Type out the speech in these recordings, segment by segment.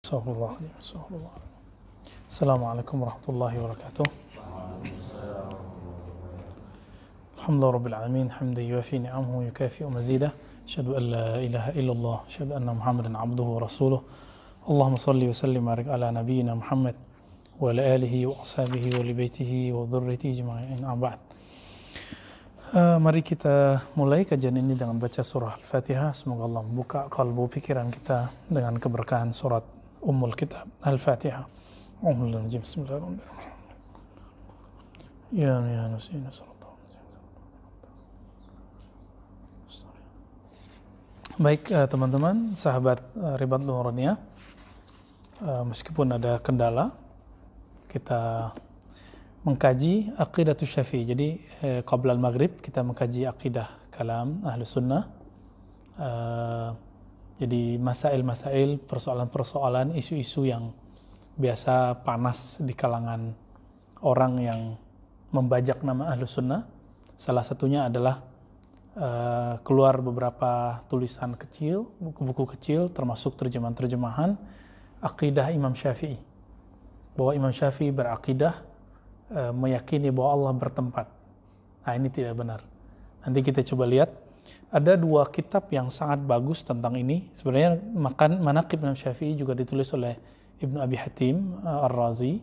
Astagfirullah. Assalamualaikum warahmatullahi wabarakatuh. Alhamdulillah rabbil alamin, hamdan yuwafi ni'amahu yukafi'u mazidah. Asyhadu an la ilaha illallah, asyhadu anna Muhammadan abduhu wa rasuluh. Allahumma salli wa sallim wa barik ala nabiyyina Muhammad wa ala alihi wa ashabihi wa li baitihi wa dzurriyyatihi ajma'in. Ba'd. Mari kita mulai kajian ini dengan baca surah Al-Fatihah. Semoga Allah membuka kalbu pikiran kita dengan keberkahan surat Ummul Kitab Al-Fatihah. Bismillahirrahmanirrahim. Ya nusina sallallahu. Baik teman-teman, sahabat Ribat Nuraniyah, meskipun ada kendala, kita mengkaji Aqidatus Syafi'i. Jadi qabla al-maghrib kita mengkaji akidah kalam Ahlus Sunnah. Jadi masail-masail, persoalan-persoalan, isu-isu yang biasa panas di kalangan orang yang membajak nama Ahlus Sunnah. Salah satunya adalah keluar beberapa tulisan kecil, buku-buku kecil, termasuk terjemahan-terjemahan akidah Imam Syafi'i. Bahwa Imam Syafi'i berakidah meyakini bahwa Allah bertempat. Nah, ini tidak benar. Nanti kita coba lihat. Ada dua kitab yang sangat bagus tentang ini. Sebenarnya Manaqib Imam Syafi'i juga ditulis oleh Ibnu Abi Hatim Ar-Razi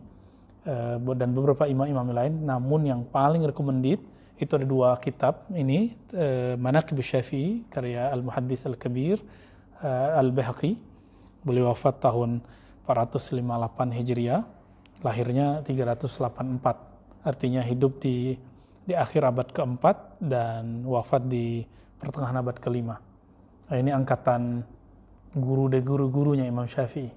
dan beberapa imam-imam lain. Namun yang paling recommended itu ada dua kitab ini, Manaqib Syafi'i karya Al-Muhaddis Al-Kabir Al-Baihaqi. Beliau wafat tahun 458 Hijriah, lahirnya 384. Artinya hidup di akhir abad keempat dan wafat di pertengahan abad kelima. Nah, ini angkatan guru-gurunya Imam Syafi'i.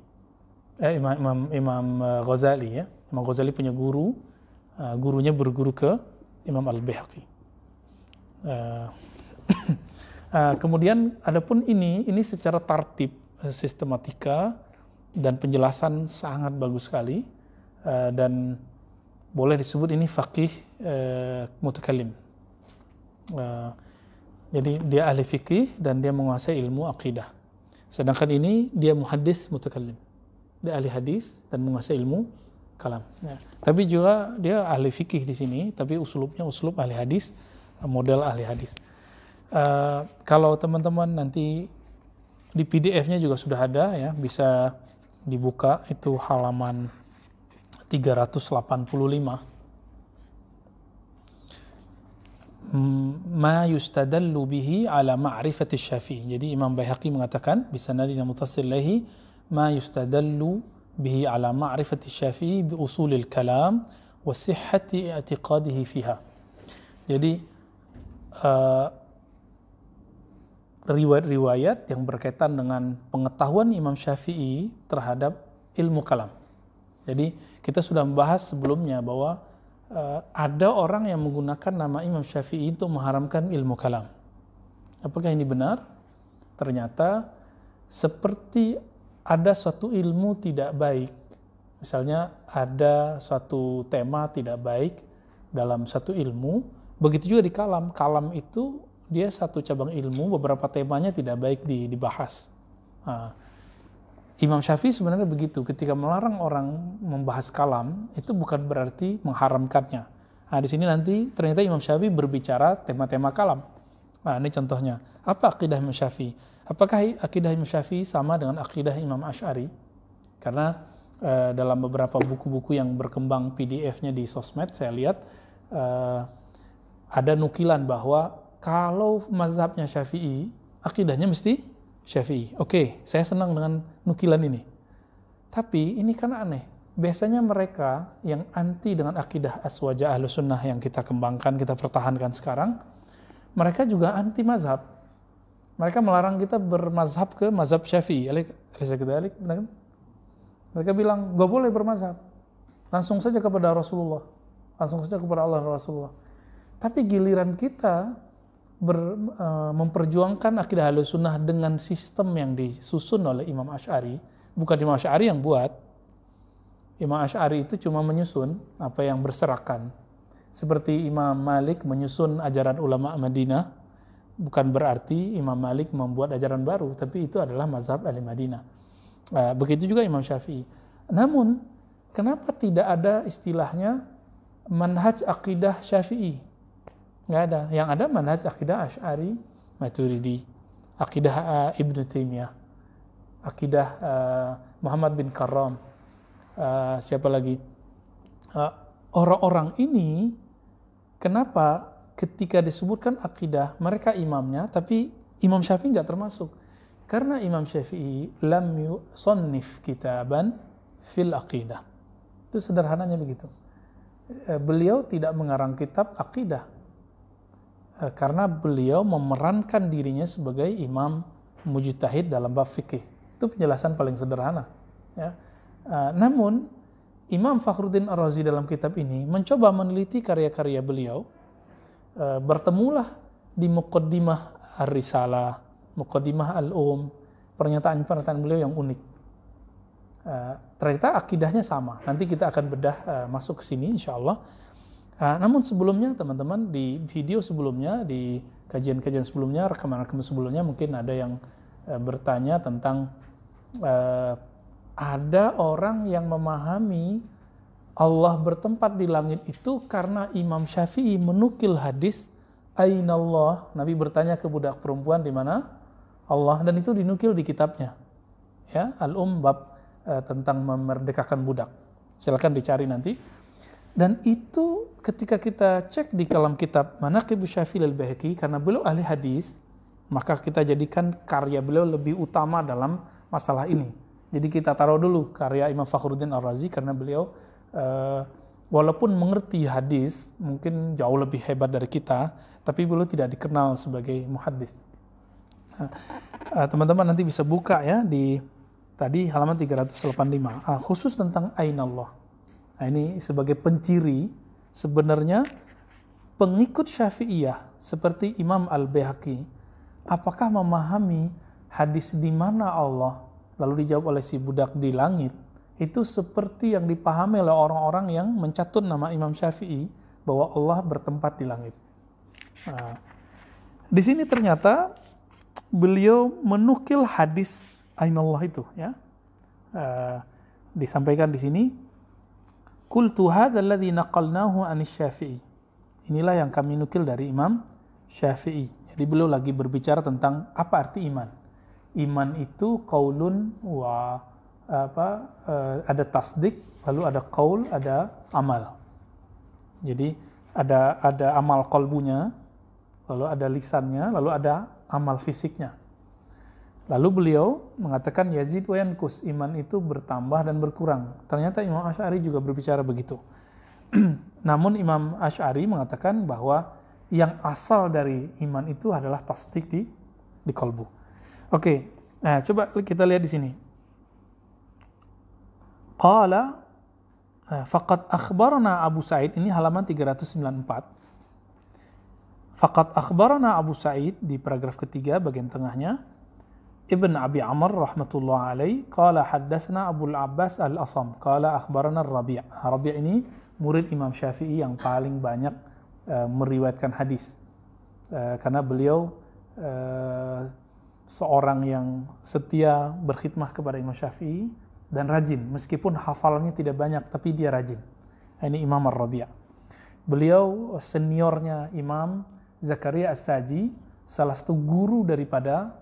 Imam Ghazali ya. Imam Ghazali punya guru, gurunya berguru ke Imam Al-Baihaqi. Kemudian adapun ini secara tartib, sistematika dan penjelasan sangat bagus sekali, dan boleh disebut ini faqih mutakallim. Jadi dia ahli fikih dan dia menguasai ilmu akidah. Sedangkan ini dia muhaddis mutakallim. Dia ahli hadis dan menguasai ilmu kalam. Ya. Tapi juga dia ahli fikih di sini, tapi uslubnya uslub ahli hadis, model ahli hadis. Kalau teman-teman nanti di PDF-nya juga sudah ada ya, bisa dibuka, itu halaman 385. Ma yustadallu bihi ala ma'rifati Syafi'i. Jadi Imam Baihaqi mengatakan bisanadina muttasil ilaihi ma yustadallu bihi ala ma'rifati Syafi'i bi usulil kalam wa sihhati i'tiqadihi fiha. Jadi riwayat-riwayat yang berkaitan dengan pengetahuan Imam Syafi'i terhadap ilmu kalam. Jadi kita sudah membahas sebelumnya bahwa ada orang yang menggunakan nama Imam Syafi'i untuk mengharamkan ilmu kalam. Apakah ini benar? Ternyata seperti ada suatu ilmu tidak baik. Misalnya ada suatu tema tidak baik dalam satu ilmu, begitu juga di kalam. Kalam itu dia satu cabang ilmu, beberapa temanya tidak baik dibahas. Nah, Imam Syafi'i sebenarnya begitu, ketika melarang orang membahas kalam, itu bukan berarti mengharamkannya. Nah, di sini nanti ternyata Imam Syafi'i berbicara tema-tema kalam. Nah, ini contohnya. Apa akidah Imam Syafi'i? Apakah akidah Imam Syafi'i sama dengan akidah Imam Asy'ari? Karena dalam beberapa buku-buku yang berkembang PDF-nya di sosmed, saya lihat ada nukilan bahwa kalau mazhabnya Syafi'i, akidahnya mesti Syafi'i. Oke, saya senang dengan nukilan ini. Tapi ini kan aneh. Biasanya mereka yang anti dengan akidah aswaja Ahlus Sunnah yang kita kembangkan, kita pertahankan sekarang, mereka juga anti mazhab. Mereka melarang kita bermazhab ke mazhab Syafi'i. Mereka bilang, gak boleh bermazhab. Langsung saja kepada Rasulullah. Langsung saja kepada Allah dan Rasulullah. Tapi giliran kita memperjuangkan akidah Ahlus Sunnah dengan sistem yang disusun oleh Imam Asy'ari, bukan Imam Asy'ari yang buat. Imam Asy'ari itu cuma menyusun apa yang berserakan. Seperti Imam Malik menyusun ajaran ulama Madinah, bukan berarti Imam Malik membuat ajaran baru, tapi itu adalah mazhab ahli Madinah. Begitu juga Imam Syafi'i. Namun kenapa tidak ada istilahnya manhaj akidah Syafi'i? Nggak ada. Yang ada manhaj akidah Asy'ari, Maturidi, akidah Ibnu Taimiyah, akidah Muhammad bin Karram, siapa lagi? Orang-orang ini kenapa ketika disebutkan akidah mereka imamnya, tapi Imam Syafi'i nggak termasuk? Karena Imam Syafi'i lam yusannif kitaban fil aqidah. Itu sederhananya begitu. Beliau tidak mengarang kitab akidah karena beliau memerankan dirinya sebagai imam mujtahid dalam bab fikih. Itu penjelasan paling sederhana. Ya. Namun Imam Fakhruddin Ar-Razi dalam kitab ini mencoba meneliti karya-karya beliau. Bertemulah di Muqaddimah Ar-Risalah, Muqaddimah Al-Um, pernyataan-pernyataan beliau yang unik. Ternyata akidahnya sama. Nanti kita akan bedah masuk ke sini insyaallah. Namun sebelumnya teman-teman, di video sebelumnya, di kajian-kajian sebelumnya, rekaman-rekaman sebelumnya mungkin ada yang bertanya tentang ada orang yang memahami Allah bertempat di langit itu karena Imam Syafi'i menukil hadis Ainallah. Nabi bertanya ke budak perempuan di mana Allah, dan itu dinukil di kitabnya. Ya, Al-Um bab tentang memerdekakan budak. Silakan dicari nanti. Dan itu ketika kita cek di dalam kitab Manaqib Syafi'i al-Baihaqi, karena beliau ahli hadis, maka kita jadikan karya beliau lebih utama dalam masalah ini. Jadi kita taruh dulu karya Imam Fakhruddin Ar-Razi karena beliau walaupun mengerti hadis mungkin jauh lebih hebat dari kita, tapi beliau tidak dikenal sebagai muhaddis. Teman-teman nanti bisa buka ya di tadi halaman 385 khusus tentang Ainallah. Nah, ini sebagai penciri sebenarnya pengikut Syafi'iyah seperti Imam Al-Baihaqi apakah memahami hadis di mana Allah, lalu dijawab oleh si budak di langit, itu seperti yang dipahami oleh orang-orang yang mencatut nama Imam Syafi'i bahwa Allah bertempat di langit. Nah, di sini ternyata beliau menukil hadis Ainallah itu, ya. Disampaikan di sini, qultu hadzal ladzi naqalnahu anis Syafi'i. Inilah yang kami nukil dari Imam Syafi'i. Jadi beliau lagi berbicara tentang apa arti iman. Iman itu qaulun wa ada tasdik, lalu ada qaul, ada amal. Jadi ada amal qalbunya, lalu ada lisannya, lalu ada amal fisiknya. Lalu beliau mengatakan yazid wa yankus, iman itu bertambah dan berkurang. Ternyata Imam Asy'ari juga berbicara begitu. Namun Imam Asy'ari mengatakan bahwa yang asal dari iman itu adalah tasdik di qalbu. Oke, nah coba kita lihat di sini. Qala faqad akhbarana Abu Sa'id, ini halaman 394. Faqad akhbarana Abu Sa'id di paragraf ketiga bagian tengahnya. Ibn Abi Amr rahmatullah alaih qala haddatsana Abu Al-Abbas Al-Asam qala akhbarana Rabi'. Rabi' ini murid Imam Syafi'i yang paling banyak meriwayatkan hadis. Karena beliau seorang yang setia berkhidmah kepada Imam Syafi'i dan rajin, meskipun hafalannya tidak banyak tapi dia rajin. Ini Imam Ar-Rabi'. Beliau seniornya Imam Zakaria As-Saji, salah satu guru daripada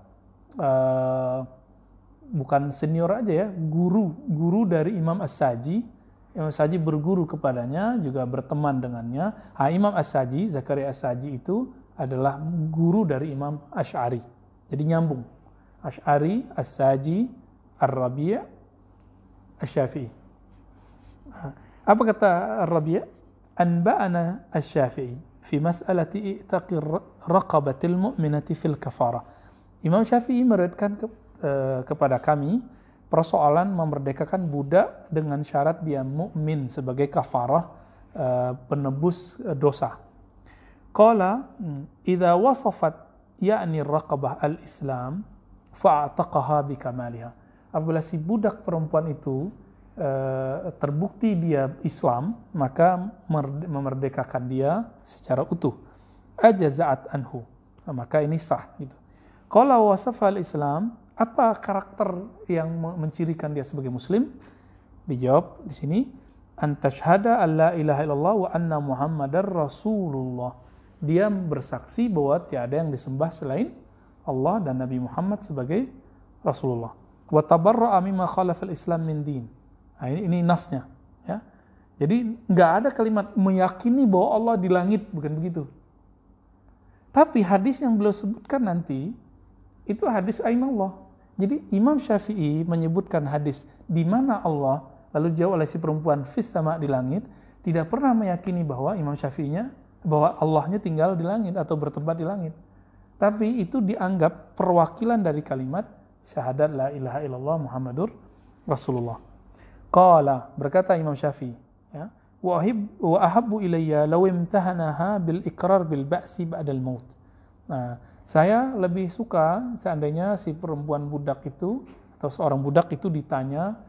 bukan senior aja ya, guru dari Imam As-Saji. Imam As-Saji berguru kepadanya, juga berteman dengannya. Imam As-Saji, Zakaria As-Saji itu adalah guru dari Imam Asy'ari. Jadi nyambung. Asy'ari, As-Saji, Ar-Rabi', Asy-Syafi'i. Apa kata Ar-Rabi'? Anba'ana Asy-Syafi'i fi mas'alati i'taqi raqabatil mu'minati fil kafarah. Imam Syafi'i meriwayatkan kepada kami persoalan memerdekakan budak dengan syarat dia mukmin sebagai kafarah, penebus dosa. Qala idza wasafat ya'ni raqabah al-Islam fa'ataqaha bikamaliha. Apabila si budak perempuan itu terbukti dia Islam, maka memerdekakan dia secara utuh. Ajaza'at anhu, maka ini sah gitu. Qala wasafa al-Islam Apa karakter yang mencirikan dia sebagai muslim? Dijawab di sini, antashhada alla ilaha illallah wa anna muhammadar rasulullah. Dia bersaksi bahwa tiada yang disembah selain Allah dan Nabi Muhammad sebagai Rasulullah. Wa tabarra'a mimma khalafa al-islam min din. Nah, ini nasnya, ya. Jadi nggak ada kalimat meyakini bahwa Allah di langit, bukan begitu. Tapi hadis yang beliau sebutkan nanti itu hadis ainallah. Jadi Imam Syafi'i menyebutkan hadis di mana Allah, lalu dijawab oleh si perempuan fis sama di langit, tidak pernah meyakini bahwa Imam Syafi'inya bahwa Allahnya tinggal di langit atau bertempat di langit. Tapi itu dianggap perwakilan dari kalimat syahadat la ilaha illallah Muhammadur Rasulullah. Qala, berkata Imam Syafi'i, ya, wa ahabbu ilayya law imtahanaha bil iqrar bil ba'si ba'dal maut. Nah, saya lebih suka seandainya si perempuan budak itu atau seorang budak itu ditanya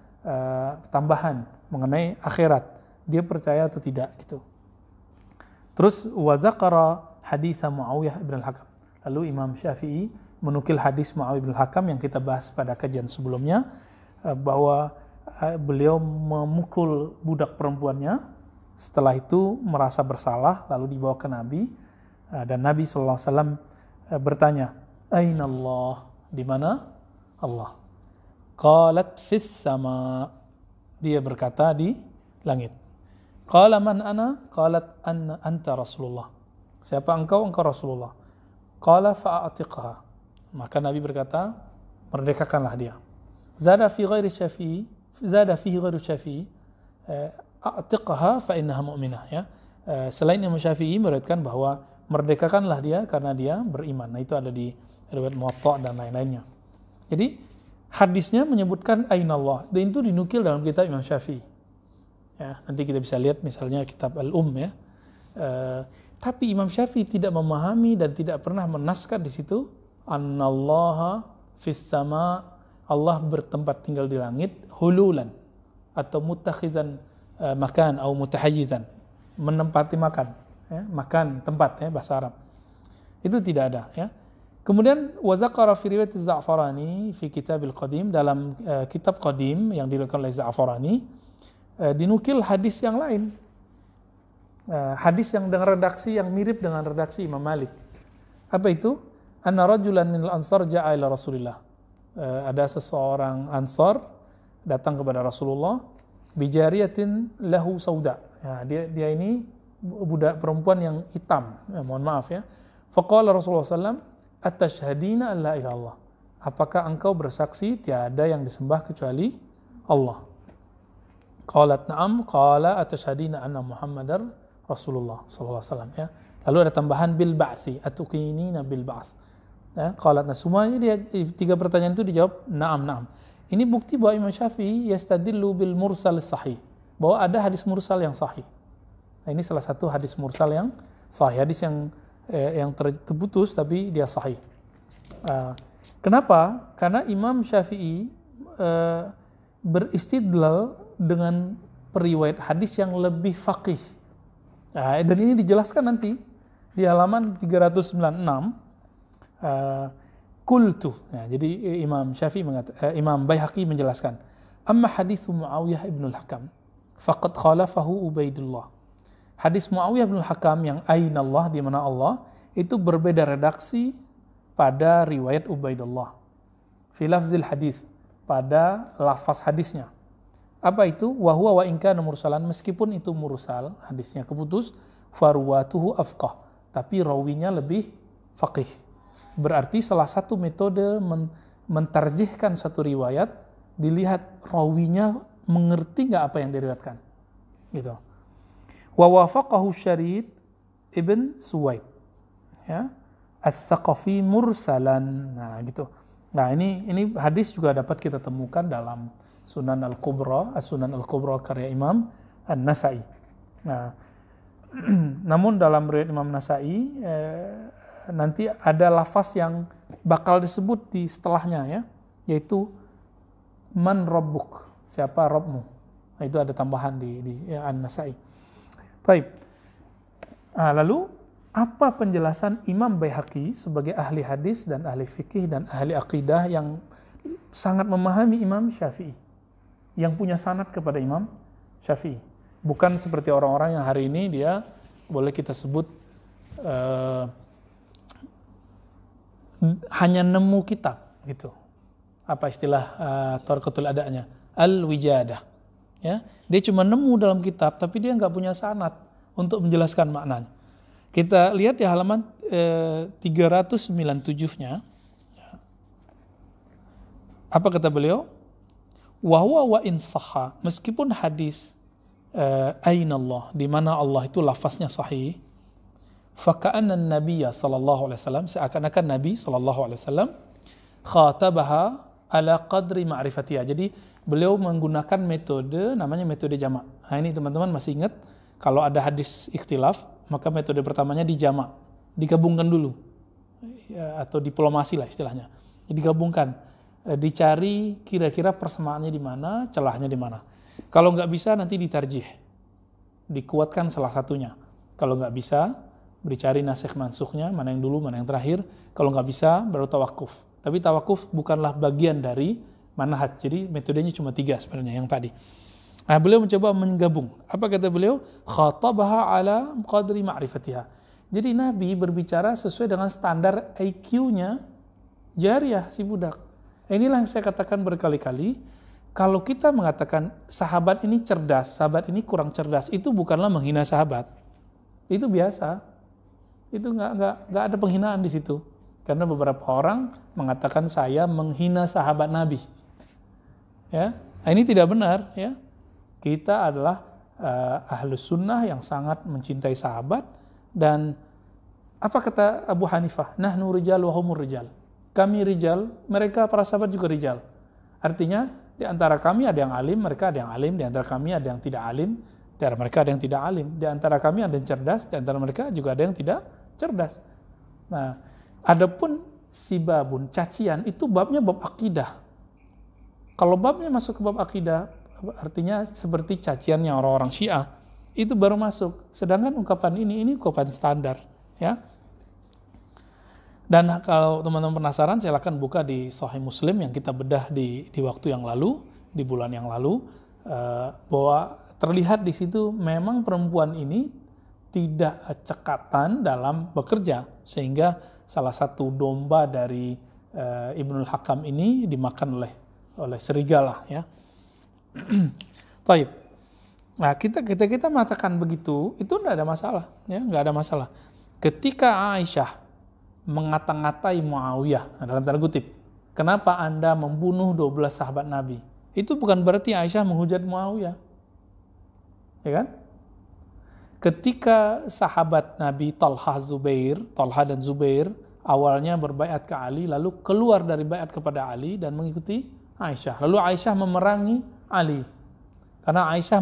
tambahan mengenai akhirat, dia percaya atau tidak gitu. Terus wa zaqara hadits Muawiyah ibn al-Hakam. Lalu Imam Syafi'i menukil hadis Muawiyah ibn al-Hakam yang kita bahas pada kajian sebelumnya, bahwa beliau memukul budak perempuannya, setelah itu merasa bersalah lalu dibawa ke Nabi, dan Nabi SAW bertanya, Aina Allah? Di mana Allah? Qalat fis sama. Dia berkata di langit. Qala man ana? Qalat anta Rasulullah. Siapa engkau? Engkau Rasulullah. Qala fa'atiqha. Maka Nabi berkata, merdekakanlah dia. Zada fihi ghairu Syafi'i, a'tiqha fa innaha mu'minah, ya. Selain Imam Syafi'i meriwayatkan bahwa merdekakanlah dia karena dia beriman. Nah, itu ada di riwayat Muwatta dan lain-lainnya. Jadi hadisnya menyebutkan ainallah, dan itu dinukil dalam kitab Imam Syafi'i. Ya, nanti kita bisa lihat misalnya kitab ya. Tapi Imam Syafi'i tidak memahami dan tidak pernah menaskah di situ annallaha fis sama, Allah bertempat tinggal di langit, hululan atau mutakhizan makan atau mutahayyizan, menempati makan, ya, makan tempat, ya, bahasa Arab. Itu tidak ada, ya. Kemudian wa zaqara fi riwayat Az-Za'farani fi Kitabil Qadim, dalam kitab Qadim yang diriwayatkan oleh Za'farani, dinukil hadis yang lain. Hadis yang dengan redaksi yang mirip dengan redaksi Imam Malik. Apa itu? Anna rajulan minal ansar ja'a ila Rasulillah. Ada seseorang Ansar datang kepada Rasulullah, bijariyatin lahu sauda. Ya, dia ini budak perempuan yang hitam. Ya, mohon maaf, ya. Faqala Rasulullah SAW, atashhadina an la ilaha illallah. Apakah engkau bersaksi tiada yang disembah kecuali Allah? Qalat na'am. Qala atashhadina anna Muhammadar Rasulullah sallallahu alaihi wasallam, ya. Lalu ada tambahan bil ba'si, atuqinina bil ba'ts. Ya, qalat, nah semuanya dia tiga pertanyaan itu dijawab na'am. Ini bukti bahwa Imam Syafi'i yastadillu bil mursal sahih, bahwa ada hadis mursal yang sahih. Nah, ini salah satu hadis mursal yang sahih, hadis yang terputus tapi dia sahih. Kenapa? Karena Imam Syafi'i beristidlal dengan periwayat hadis yang lebih faqih. Dan ini dijelaskan nanti di halaman 396. Qultu. Jadi Imam Syafi'i Imam Baihaqi menjelaskan, amma hadis Muawiyah ibn al-Hakam faqad khalafahu Ubaidullah. Hadis Muawiyah ibn al-Hakam yang aina Allah, di mana Allah, itu berbeda redaksi pada riwayat Ubaidullah. Fi lafzil hadis, pada lafaz hadisnya. Apa itu? Wa huwa wa in kana mursalan, meskipun itu mursal, hadisnya keputus, farwatuhu afqah, tapi rawinya lebih faqih. Berarti salah satu metode mentarjihkan satu riwayat, dilihat rawinya mengerti nggak apa yang diriwayatkan. Gitu. Wa wafaqahu Syarid ibn Suwaid, ya, Ats-Tsaqafi mursalan. Nah, gitu. Nah, ini hadis juga dapat kita temukan dalam Sunan Al-Kubra, As-Sunan Al-Kubra karya Imam An-Nasa'i. Nah, namun dalam riwayat Imam Nasa'i nanti ada lafaz yang bakal disebut di setelahnya, ya, yaitu man rabbuk, siapa Rabbmu. Nah, itu ada tambahan di An-Nasa'i. Baik. Nah, lalu apa penjelasan Imam Baihaqi sebagai ahli hadis dan ahli fikih dan ahli akidah yang sangat memahami Imam Syafi'i, yang punya sanad kepada Imam Syafi'i. Bukan seperti orang-orang yang hari ini dia boleh kita sebut hanya nemu kitab gitu. Apa istilah Thariqatul Adanya? Al-wijadah. Ya, dia cuma nemu dalam kitab tapi dia nggak punya sanad untuk menjelaskan maknanya. Kita lihat di halaman 397-nya. Apa kata beliau? Wa huwa wa in sahha, meskipun hadis ainallah, di mana Allah itu lafaznya sahih, faka'anna an-nabiyya sallallahu alaihi wasallam, seakan-akan Nabi sallallahu alaihi wasallam khatabaha ala qadri ma'rifatiyah. Jadi beliau menggunakan metode namanya metode jamak. Nah, ini teman-teman masih ingat kalau ada hadis ikhtilaf, maka metode pertamanya dijamak, digabungkan dulu. Ya, atau diplomasi lah istilahnya. Digabungkan, dicari kira-kira persamaannya di mana, celahnya di mana. Kalau nggak bisa nanti ditarjih, dikuatkan salah satunya. Kalau nggak bisa, dicari nasikh mansukhnya, mana yang dulu, mana yang terakhir. Kalau nggak bisa, baru tawakuf. Tapi tawakuf bukanlah bagian dari manhaj. Jadi metodenya cuma 3 sebenarnya yang tadi. Nah, beliau mencoba menggabung. Apa kata beliau? Khatabaha ala qadri ma'rifatiha. Jadi Nabi berbicara sesuai dengan standar IQ-nya jariyah si budak. Inilah yang saya katakan berkali-kali. Kalau kita mengatakan sahabat ini cerdas, sahabat ini kurang cerdas, itu bukanlah menghina sahabat. Itu biasa. Itu nggak ada penghinaan di situ. Karena beberapa orang mengatakan saya menghina sahabat Nabi. Ya, ini tidak benar. Ya, kita adalah ahlus sunnah yang sangat mencintai sahabat. Dan apa kata Abu Hanifah? Nahnu rijal wa humur rijal. Kami rijal, mereka para sahabat juga rijal. Artinya di antara kami ada yang alim, mereka ada yang alim. Di antara kami ada yang tidak alim, di antara mereka ada yang tidak alim. Di antara kami ada yang cerdas, di antara mereka juga ada yang tidak cerdas. Nah, adapun sibabun, cacian, itu babnya bab akidah. Kalau babnya masuk ke bab akidah, artinya seperti caciannya orang-orang Syiah, itu baru masuk. Sedangkan ungkapan ini ungkapan standar, ya. Dan kalau teman-teman penasaran, silakan buka di Sahih Muslim yang kita bedah di waktu yang lalu, di bulan yang lalu, bahwa terlihat di situ memang perempuan ini tidak cekatan dalam bekerja, sehingga salah satu domba dari Ibnul Hakam ini dimakan oleh serigala, ya. Taib. Nah, kita mengatakan begitu, itu tidak ada masalah, ya, nggak ada masalah. Ketika Aisyah mengata-ngatai Muawiyah, dalam tanda kutip, kenapa Anda membunuh 12 sahabat Nabi? Itu bukan berarti Aisyah menghujat Muawiyah. Ya kan? Ketika sahabat Nabi Talha dan Zubair awalnya berbaiat ke Ali, lalu keluar dari baiat kepada Ali dan mengikuti Aisyah. Lalu Aisyah memerangi Ali. Karena Aisyah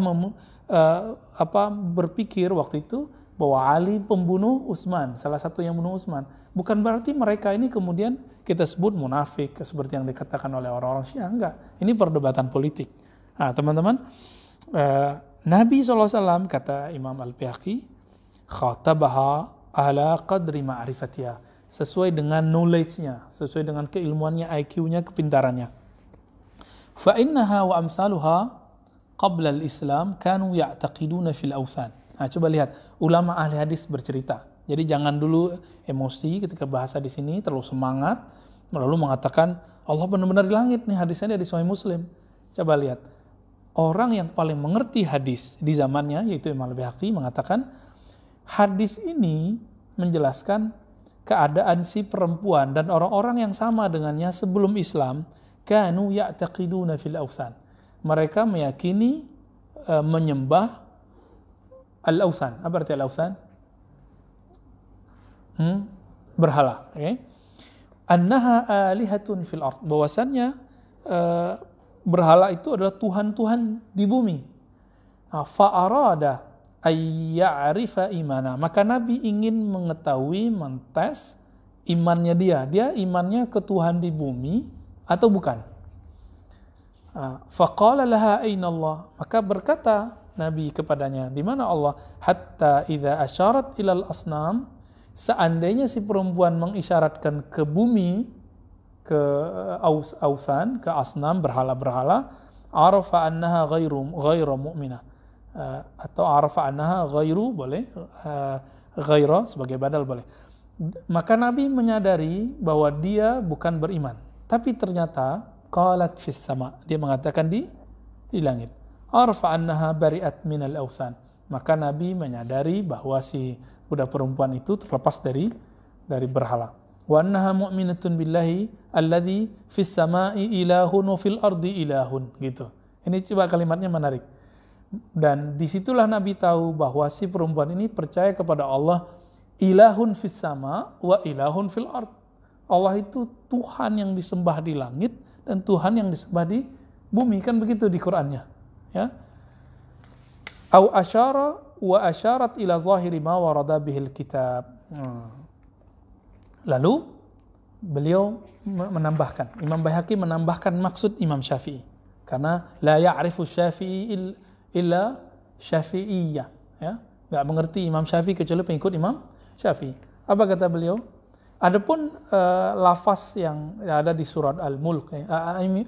berpikir waktu itu bahwa Ali pembunuh Utsman, salah satu yang membunuh Utsman. Bukan berarti mereka ini kemudian kita sebut munafik seperti yang dikatakan oleh orang-orang Syiah. Enggak, ini perdebatan politik. Nah, teman-teman, Nabi SAW, kata Imam Al-Baihaqi, khatabaha ala qadri ma'rifatiha, sesuai dengan knowledge-nya, sesuai dengan keilmuannya, IQ-nya, kepintarannya. Fa innaha wa amsaluha qabla al-Islam kanu ya'taqiduna fil awthan. Nah, coba lihat, ulama ahli hadis bercerita. Jadi jangan dulu emosi ketika bahasa di sini, terlalu semangat, lalu mengatakan Allah benar-benar di langit nih, hadisnya di Sahih Muslim. Coba lihat, orang yang paling mengerti hadis di zamannya, yaitu Imam Al-Baihaqi, mengatakan hadis ini menjelaskan keadaan si perempuan dan orang-orang yang sama dengannya sebelum Islam, kanu ya'taqiduna fil awthan. Mereka meyakini menyembah al-awthan. Apa arti al-awthan? Berhala. Okay? Annaha alihatun fil ard. Bahwasannya berhala itu adalah tuhan-tuhan di bumi. Fa'arada ayya'rifa imana. Maka Nabi ingin mengetahui, mentes imannya dia. Dia imannya ke Tuhan di bumi atau bukan? Faqala laha aina Allah. Maka berkata Nabi kepadanya, di mana Allah? Hatta idza asyarat ilal asnam, seandainya si perempuan mengisyaratkan ke bumi, ke ausan, ke asnam, berhala-berhala, arafa annaha ghairu mu'minah. Atau arafa annaha ghairu boleh, ghaira sebagai badal boleh. Maka Nabi menyadari bahwa dia bukan beriman. Tapi ternyata qalat fis sama, dia mengatakan di langit. Arafa annaha bari'at minal ausan. Maka Nabi menyadari bahwa si budak perempuan itu terlepas dari berhala. Wa annaha mu'minatun billahi alladzi fis sama'i ilahun wa fil ardi ilahun, gitu. Ini coba kalimatnya menarik. Dan disitulah Nabi tahu bahwa si perempuan ini percaya kepada Allah, ilahun fis sama wa ilahun fil ard. Allah itu Tuhan yang disembah di langit dan Tuhan yang disembah di bumi, kan begitu di Qur'annya, ya. Au asyara wa asyarat ila zahiri ma warada bihil kitab. Lalu beliau menambahkan, Imam Baihaqi menambahkan maksud Imam Syafi'i, karena la ya'rifu Syafi'i illa Syafi'iyah, ya. Enggak mengerti Imam Syafi'i kecuali pengikut Imam Syafi'i. Apa kata beliau? Adapun lafaz yang ada di surat Al-Mulk,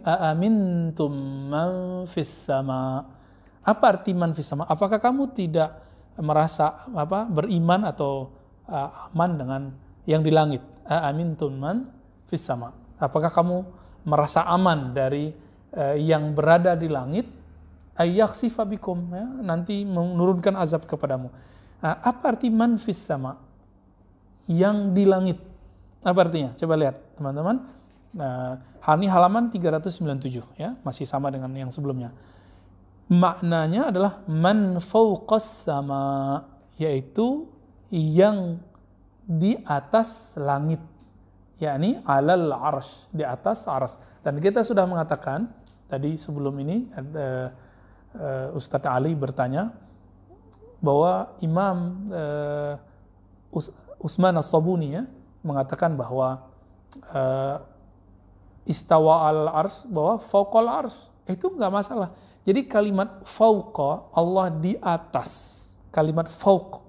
aamintum man fis sama. Apa arti man fis sama? Apakah kamu tidak merasa beriman atau aman dengan yang di langit? Aamintum man fis sama. Apakah kamu merasa aman dari yang berada di langit? Ayyakhsifa bikum, ya, nanti menurunkan azab kepadamu. Apa arti man fis sama? Yang di langit. Apa artinya? Coba lihat teman-teman. Ini halaman 397, ya, masih sama dengan yang sebelumnya. Maknanya adalah man fawqas sama, yaitu yang di atas langit, yakni alal arsy, di atas arsy. Dan kita sudah mengatakan tadi sebelum ini Ustadz Ali bertanya bahwa Imam Utsman As-Sabuni, ya, mengatakan bahwa istawa al-ars, bahwa fauqal ars, itu enggak masalah. Jadi kalimat fauqa, Allah di atas, kalimat fauq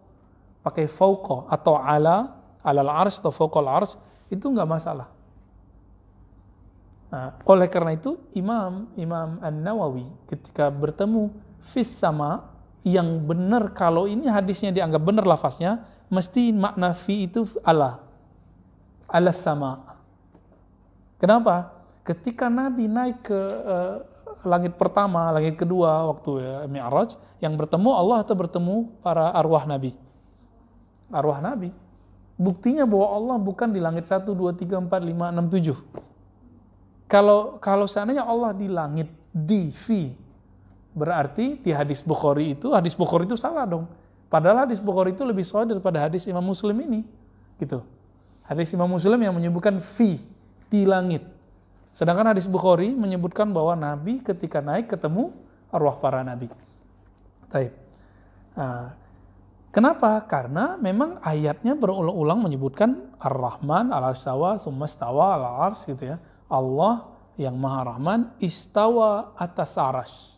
pakai fauqa atau alal ars atau fauqal ars, itu enggak masalah. Oleh karena itu Imam An-Nawawi ketika bertemu fis sama, yang benar, kalau ini hadisnya dianggap benar lafaznya, mesti makna fi itu ala sama. Kenapa? Ketika Nabi naik ke langit pertama, langit kedua waktu Mi'raj, yang bertemu Allah atau bertemu para arwah Nabi? Arwah Nabi. Buktinya bahwa Allah bukan di langit 1, 2, 3, 4, 5, 6, 7. Kalau seandainya Allah di langit, di fi, berarti di hadis Bukhari itu salah dong. Padahal hadis Bukhari itu lebih sahih daripada hadis Imam Muslim ini, gitu. Hadis Imam Muslim yang menyebutkan fi, di langit. Sedangkan hadis Bukhari menyebutkan bahwa Nabi ketika naik ketemu arwah para nabi. Taib. Kenapa? Karena memang ayatnya berulang-ulang menyebutkan Ar-Rahman al-Istawa summa istawa al-Ars, gitu ya. Allah yang Maha Rahman istawa atas arsy.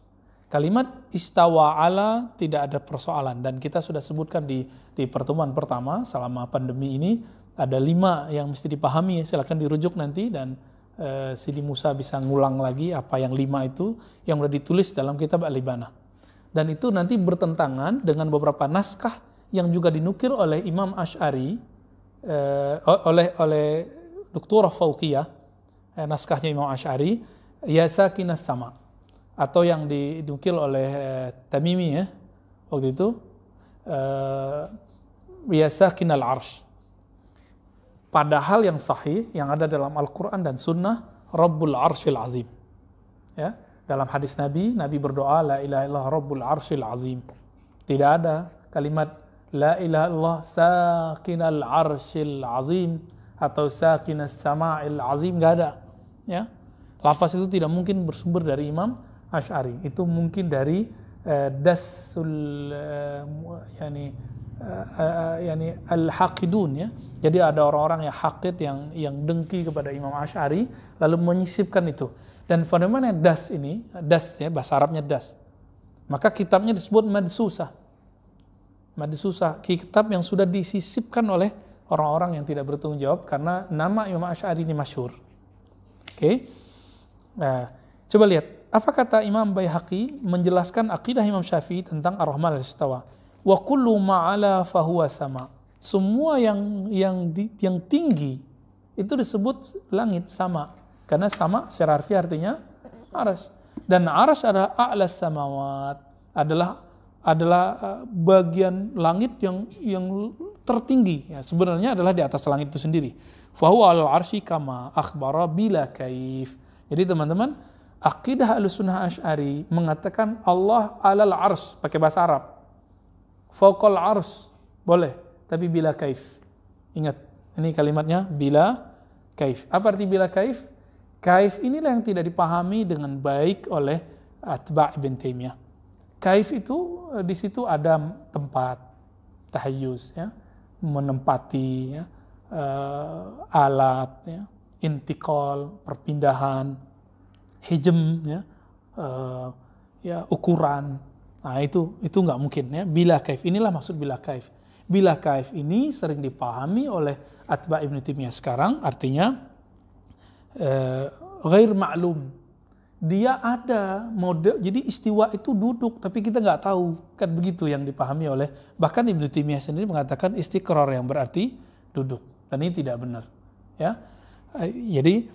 Kalimat istawa ala tidak ada persoalan, dan kita sudah sebutkan di pertemuan pertama selama pandemi ini. Ada 5 yang mesti dipahami, silakan dirujuk nanti, dan Sidi Musa bisa ngulang lagi apa yang 5 itu yang sudah ditulis dalam kitab Al-Ibanah. Dan itu nanti bertentangan dengan beberapa naskah yang juga dinukil oleh Imam Asy'ari, oleh Doktor Fauqiyah, naskahnya Imam Asy'ari, ya sakinas sama, atau yang dinukil oleh Tamimi, ya, waktu itu ya sakinal arsy. Padahal yang sahih, yang ada dalam Al-Quran dan Sunnah, Rabbul Arsyil Azim. Ya, dalam hadis Nabi berdoa, La ilaha illallah Rabbul Arsyil Azim. Tidak ada kalimat La ilaha illallah Sakinal Arsyil Azim atau Sakinas Sama'il Azim, nggak ada. Ya, lafaz itu tidak mungkin bersumber dari Imam Asy'ari. Itu mungkin dari dasul al-haqidun, ya. Jadi ada orang-orang yang haqid, yang dengki kepada Imam Asy'ari, lalu menyisipkan itu. Dan fenomena das ini, das, ya, bahasa Arabnya das. Maka kitabnya disebut madsusah. Madsusah, kitab yang sudah disisipkan oleh orang-orang yang tidak bertanggung jawab karena nama Imam Asy'ari ini masyhur. Oke. Nah, coba lihat apa kata Imam Baihaqi menjelaskan akidah Imam Syafi'i tentang Ar-Rahman al-Istawa. Wa kullu ma'ala fahuwa sama. Semua yang tinggi itu disebut langit sama. Karena sama secara harfiah artinya arsy. Dan arsy adalah a'las samawat, adalah bagian langit yang tertinggi. Ya, sebenarnya adalah di atas langit itu sendiri. Fahuwa al-arsy kama akhbara bila kaif. Jadi teman-teman, akidah Ahlussunnah Asy'ari mengatakan Allah alal arsy pakai bahasa Arab. Fauqal arsy boleh, tapi bila kaif. Ingat, ini kalimatnya bila kaif. Apa arti bila kaif? Kaif inilah yang tidak dipahami dengan baik oleh atba' Ibn Taimiyah. Kaif itu di situ ada tempat, tahayyuz, ya, menempati, ya, alat, ya, intiqal, perpindahan, hijm, ya, ya, ukuran. Nah itu nggak mungkin, ya. Bila kaif, inilah maksud bila kaif. Bila kaif ini sering dipahami oleh atba' Ibn Taimiyah sekarang, artinya ghair ma'lum. Dia ada model, jadi istiwa itu duduk, tapi kita nggak tahu, kan begitu yang dipahami oleh, bahkan Ibnu Taimiyah sendiri mengatakan istiqrar yang berarti duduk, dan ini tidak benar, ya. Jadi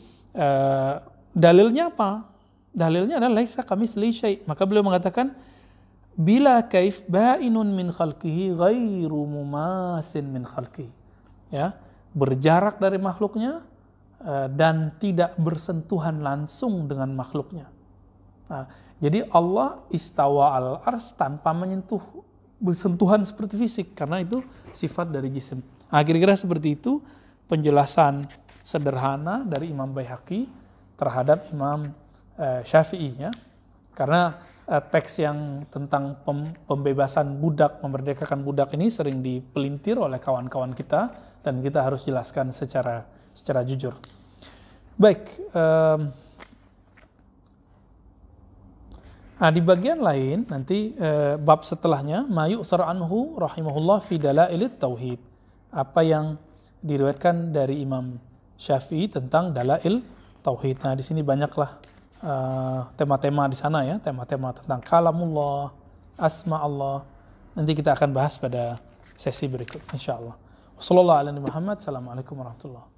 dalilnya apa? Dalilnya adalah laisa kamitslihi syai'. Maka beliau mengatakan bila kaif ba'inun min khalqihi ghairu mumasin min khalqihi, ya, berjarak dari makhluknya dan tidak bersentuhan langsung dengan makhluknya. Nah, jadi Allah istawa al-arsy tanpa menyentuh, bersentuhan seperti fisik, karena itu sifat dari jisim. Nah, kira-kira seperti itu penjelasan sederhana dari Imam Baihaqi terhadap Imam Syafi'i, ya. Karena teks yang tentang pembebasan budak, memerdekakan budak ini sering dipelintir oleh kawan-kawan kita, dan kita harus jelaskan secara jujur. Baik, di bagian lain nanti bab setelahnya mayu'sar anhu rahimahullah fi dalailit tauhid. Apa yang diriwayatkan dari Imam Syafi'i tentang dalail tauhid. Nah, di sini banyaklah tema-tema di sana, ya, tema-tema tentang kalamullah, asma Allah. Nanti kita akan bahas pada sesi berikut insyaallah. Wassallallahu ala Muhammad. Assalamualaikum warahmatullahi